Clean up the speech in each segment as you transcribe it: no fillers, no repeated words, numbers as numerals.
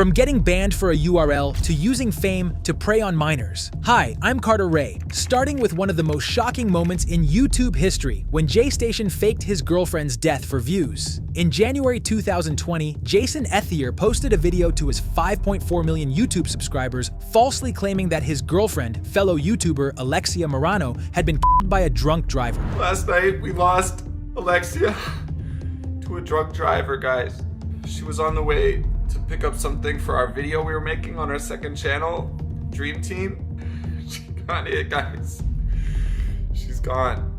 From getting banned for a URL to using fame to prey on minors. Hi, I'm Cartor Raay, starting with one of the most shocking moments in YouTube history when JayStation faked his girlfriend's death for views. In January 2020, JayStation posted a video to his 5.4 million YouTube subscribers falsely claiming that his girlfriend, fellow YouTuber Alexia Morano, had been by a drunk driver. Last night, we lost Alexia to a drunk driver, guys. She was on the way to pick up something for our video we were making on our second channel, Dream Team. She got it, guys. She's gone.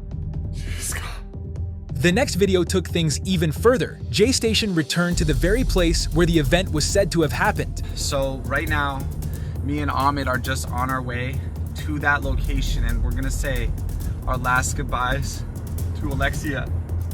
She's gone. The next video took things even further. JayStation returned to the very place where the event was said to have happened. So right now, me and Ahmed are just on our way to that location and we're gonna say our last goodbyes to Alexia.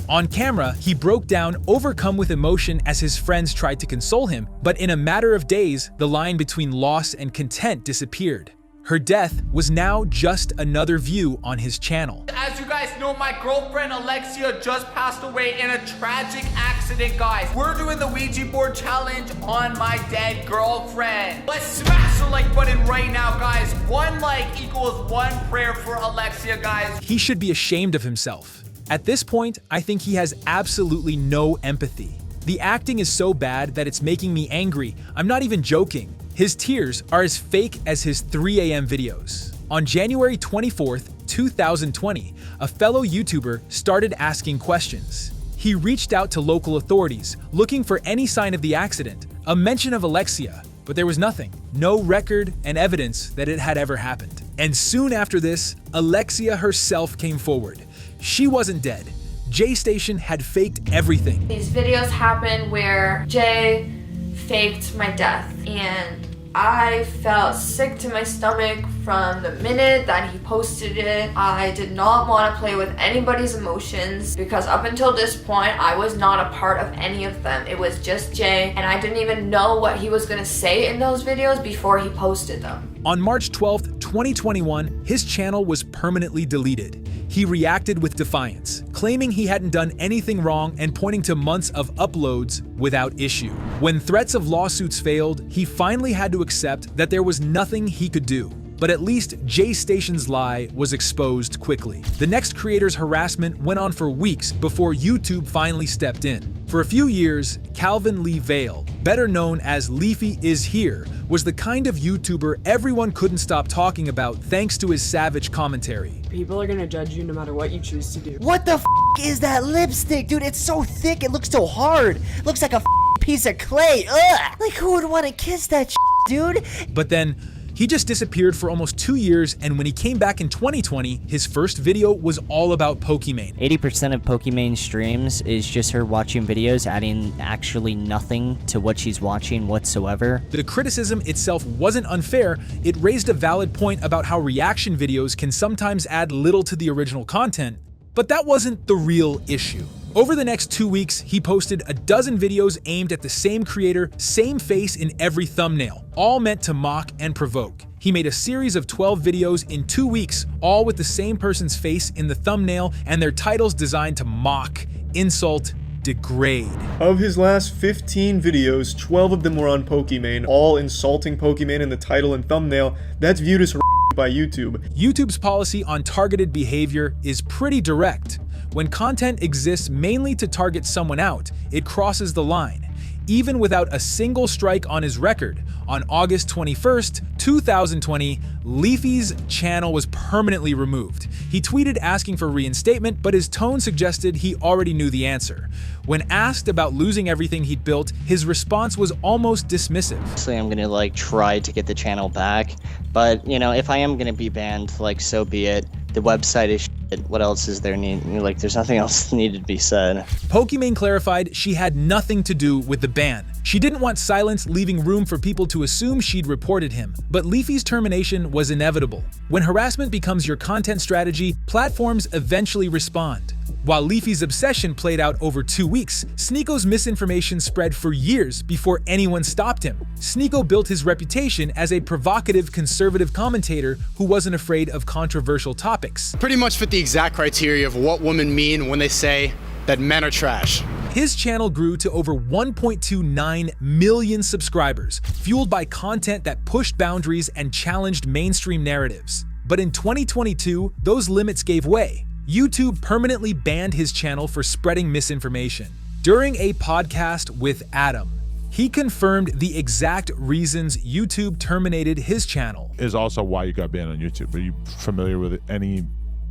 On camera, he broke down, overcome with emotion as his friends tried to console him, but in a matter of days, the line between loss and content disappeared. Her death was now just another view on his channel. As you guys know, my girlfriend Alexia just passed away in a tragic accident, guys. We're doing the Ouija board challenge on my dead girlfriend. Let's smash the like button right now, guys. 1 like equals 1 prayer for Alexia, guys. He should be ashamed of himself. At this point, I think he has absolutely no empathy. The acting is so bad that it's making me angry. I'm not even joking. His tears are as fake as his 3 a.m. videos. On January 24th, 2020, a fellow YouTuber started asking questions. He reached out to local authorities, looking for any sign of the accident, a mention of Alexia, but there was nothing. No record and evidence that it had ever happened. And soon after this, Alexia herself came forward. She wasn't dead. JayStation had faked everything. These videos happened where Jay faked my death, and I felt sick to my stomach from the minute that he posted it. I did not want to play with anybody's emotions because up until this point, I was not a part of any of them. It was just Jay, and I didn't even know what he was going to say in those videos before he posted them. On March 12th, 2021, his channel was permanently deleted. He reacted with defiance, claiming he hadn't done anything wrong and pointing to months of uploads without issue. When threats of lawsuits failed, he finally had to accept that there was nothing he could do. But at least JayStation's lie was exposed quickly. The next creator's harassment went on for weeks before YouTube finally stepped in. For a few years, Calvin Lee Vale, better known as LeafyIsHere, was the kind of YouTuber everyone couldn't stop talking about thanks to his savage commentary. People are gonna judge you no matter what you choose to do. What the f is that lipstick, dude? It's so thick, it looks so hard. Looks like a piece of clay. Ugh! Like, who would want to kiss that dude? But then, he just disappeared for almost 2 years, and when he came back in 2020, his first video was all about Pokimane. 80% of Pokimane's streams is just her watching videos, adding actually nothing to what she's watching whatsoever. The criticism itself wasn't unfair. It raised a valid point about how reaction videos can sometimes add little to the original content, but that wasn't the real issue. Over the next 2 weeks, he posted a dozen videos aimed at the same creator, same face in every thumbnail, all meant to mock and provoke. He made a series of 12 videos in 2 weeks, all with the same person's face in the thumbnail and their titles designed to mock, insult, degrade. Of his last 15 videos, 12 of them were on Pokimane, all insulting Pokimane in the title and thumbnail. That's viewed as by YouTube. YouTube's policy on targeted behavior is pretty direct. When content exists mainly to target someone out, it crosses the line. Even without a single strike on his record, on August 21st, 2020, Leafy's channel was permanently removed. He tweeted asking for reinstatement, but his tone suggested he already knew the answer. When asked about losing everything he'd built, his response was almost dismissive. Obviously, I'm gonna try to get the channel back, but if I am gonna be banned, so be it. The website is shit. What else is there there's nothing else needed to be said. Pokimane clarified she had nothing to do with the ban. She didn't want silence, leaving room for people to assume she'd reported him. But Leafy's termination was inevitable. When harassment becomes your content strategy, platforms eventually respond. While Leafy's obsession played out over 2 weeks, Sneako's misinformation spread for years before anyone stopped him. Sneako built his reputation as a provocative conservative commentator who wasn't afraid of controversial topics. Pretty much fit the exact criteria of what women mean when they say that men are trash. His channel grew to over 1.29 million subscribers, fueled by content that pushed boundaries and challenged mainstream narratives. But in 2022, those limits gave way. YouTube permanently banned his channel for spreading misinformation. During a podcast with Adam, he confirmed the exact reasons YouTube terminated his channel. Is also why you got banned on YouTube. Are you familiar with any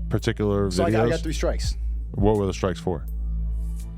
particular videos? So I got 3 strikes. What were the strikes for?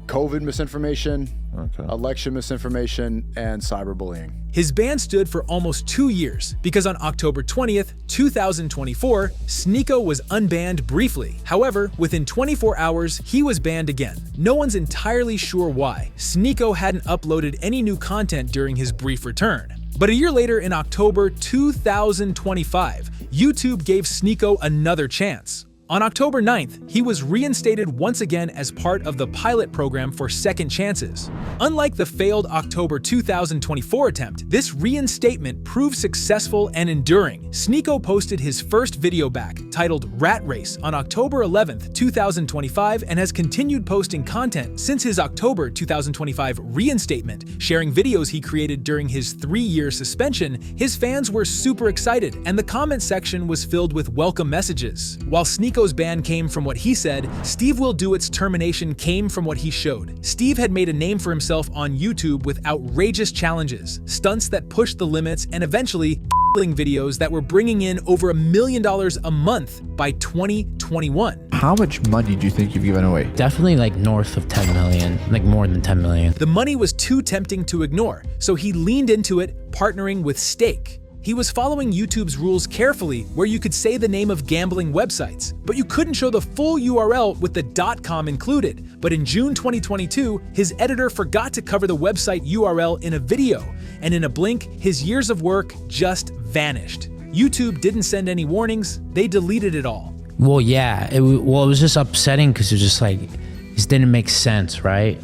COVID misinformation, Okay. election misinformation, and cyberbullying. His ban stood for almost 2 years because on October 20th, 2024, Sneako was unbanned briefly. However, within 24 hours, he was banned again. No one's entirely sure why. Sneako hadn't uploaded any new content during his brief return. But a year later, in October 2025, YouTube gave Sneako another chance. On October 9th, he was reinstated once again as part of the pilot program for second chances. Unlike the failed October 2024 attempt, this reinstatement proved successful and enduring. Sneako posted his first video back, titled Rat Race, on October 11th, 2025, and has continued posting content since his October 2025 reinstatement, sharing videos he created during his 3-year suspension. His fans were super excited, and the comment section was filled with welcome messages. While Sneako's ban came from what he said, SteveWillDoIt's termination came from what he showed. Steve had made a name for himself on YouTube with outrageous challenges, stunts that pushed the limits, and eventually videos that were bringing in over $1 million a month by 2021. How much money do you think you've given away? Definitely like north of 10 million, like more than 10 million. The money was too tempting to ignore, so he leaned into it, partnering with Stake. He was following YouTube's rules carefully, where you could say the name of gambling websites, but you couldn't show the full URL with the .com included. But in June 2022, his editor forgot to cover the website URL in a video, and in a blink, his years of work just vanished. YouTube didn't send any warnings, they deleted it all. Well, yeah, it was just upsetting because it was just like, this didn't make sense, right?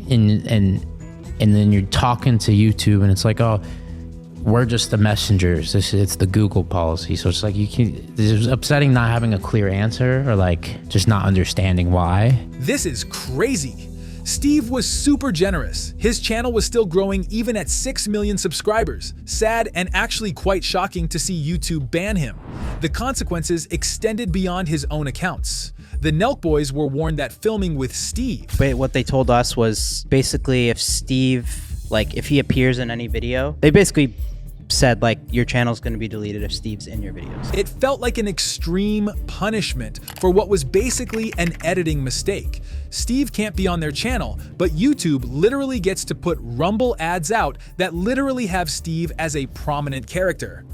And then you're talking to YouTube and it's like, oh, we're just the messengers. It's the Google policy. So it's like it's upsetting not having a clear answer or like just not understanding why. This is crazy. Steve was super generous. His channel was still growing even at 6 million subscribers. Sad and actually quite shocking to see YouTube ban him. The consequences extended beyond his own accounts. The Nelk boys were warned that filming with Steve. But what they told us was basically if Steve, like if he appears in any video, they basically said like your channel's going to be deleted if Steve's in your videos. It felt like an extreme punishment for what was basically an editing mistake. Steve can't be on their channel, but YouTube literally gets to put Rumble ads out that literally have Steve as a prominent character.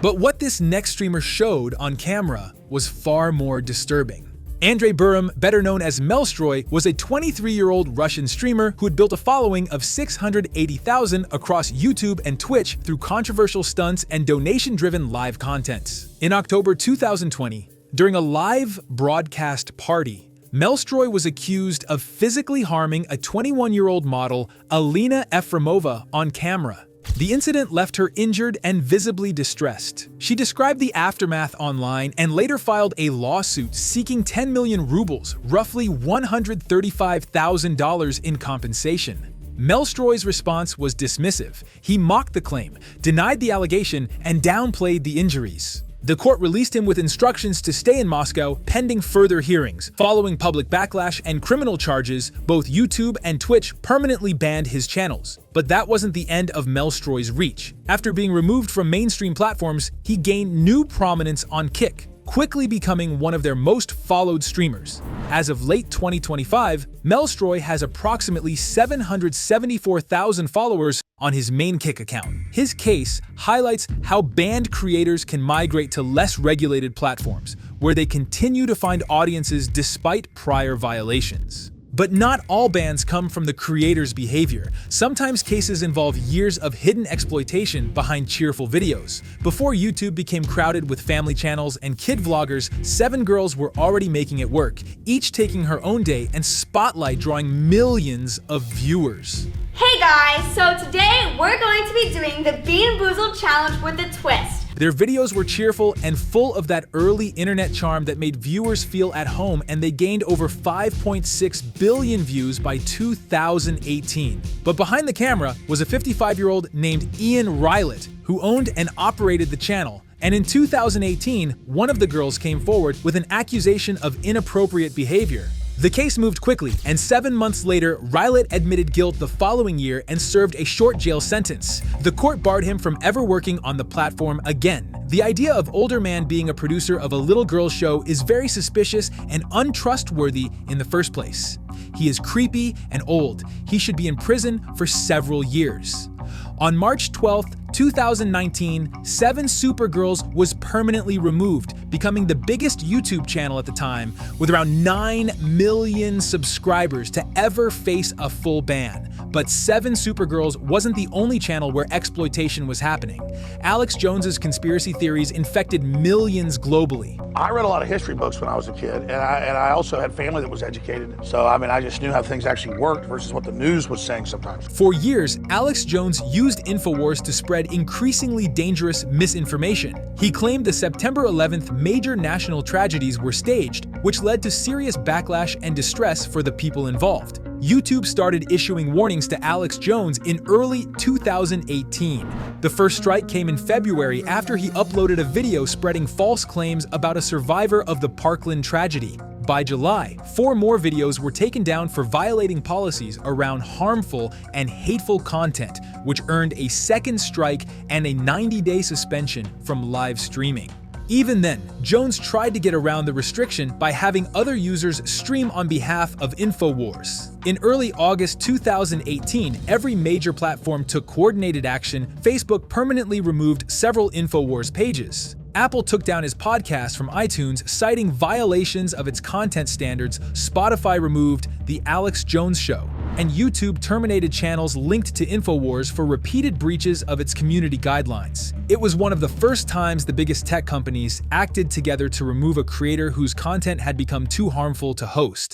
But what this next streamer showed on camera was far more disturbing. Andrei Burim, better known as Mellstroy, was a 23-year-old Russian streamer who had built a following of 680,000 across YouTube and Twitch through controversial stunts and donation-driven live content. In October 2020, during a live broadcast party, Mellstroy was accused of physically harming a 21-year-old model, Alina Efremova, on camera. The incident left her injured and visibly distressed. She described the aftermath online and later filed a lawsuit seeking 10 million rubles, roughly $135,000 in compensation. Mellstroy's response was dismissive. He mocked the claim, denied the allegation, and downplayed the injuries. The court released him with instructions to stay in Moscow pending further hearings. Following public backlash and criminal charges, both YouTube and Twitch permanently banned his channels. But that wasn't the end of Mellstroy's reach. After being removed from mainstream platforms, he gained new prominence on Kick, quickly becoming one of their most followed streamers. As of late 2025, Mellstroy has approximately 774,000 followers on his main Kick account. His case highlights how banned creators can migrate to less regulated platforms, where they continue to find audiences despite prior violations. But not all bans come from the creator's behavior. Sometimes cases involve years of hidden exploitation behind cheerful videos. Before YouTube became crowded with family channels and kid vloggers, 7 girls were already making it work, each taking her own day and spotlight drawing millions of viewers. Hey guys, so today we're going to be doing the Bean Boozled challenge with a twist. Their videos were cheerful and full of that early internet charm that made viewers feel at home, and they gained over 5.6 billion views by 2018. But behind the camera was a 55-year-old named Ian Rylett, who owned and operated the channel. And in 2018, one of the girls came forward with an accusation of inappropriate behavior. The case moved quickly, and 7 months later, Rylett admitted guilt the following year and served a short jail sentence. The court barred him from ever working on the platform again. The idea of older man being a producer of a little girl show is very suspicious and untrustworthy in the first place. He is creepy and old. He should be in prison for several years. On March 12, 2019, SevenSuperGirls was permanently removed, becoming the biggest YouTube channel at the time, with around 9 million subscribers to ever face a full ban. But SevenSuperGirls wasn't the only channel where exploitation was happening. Alex Jones's conspiracy theories infected millions globally. I read a lot of history books when I was a kid, and I also had family that was educated. So, I mean, I just knew how things actually worked versus what the news was saying sometimes. For years, Alex Jones used InfoWars to spread increasingly dangerous misinformation. He claimed the September 11th major national tragedies were staged, which led to serious backlash and distress for the people involved. YouTube started issuing warnings to Alex Jones in early 2018. The first strike came in February after he uploaded a video spreading false claims about a survivor of the Parkland tragedy. By July, 4 more videos were taken down for violating policies around harmful and hateful content, which earned a second strike and a 90-day suspension from live streaming. Even then, Jones tried to get around the restriction by having other users stream on behalf of InfoWars. In early August 2018, every major platform took coordinated action. Facebook permanently removed several InfoWars pages. Apple took down his podcast from iTunes, citing violations of its content standards. Spotify removed The Alex Jones Show. And YouTube terminated channels linked to InfoWars for repeated breaches of its community guidelines. It was one of the first times the biggest tech companies acted together to remove a creator whose content had become too harmful to host.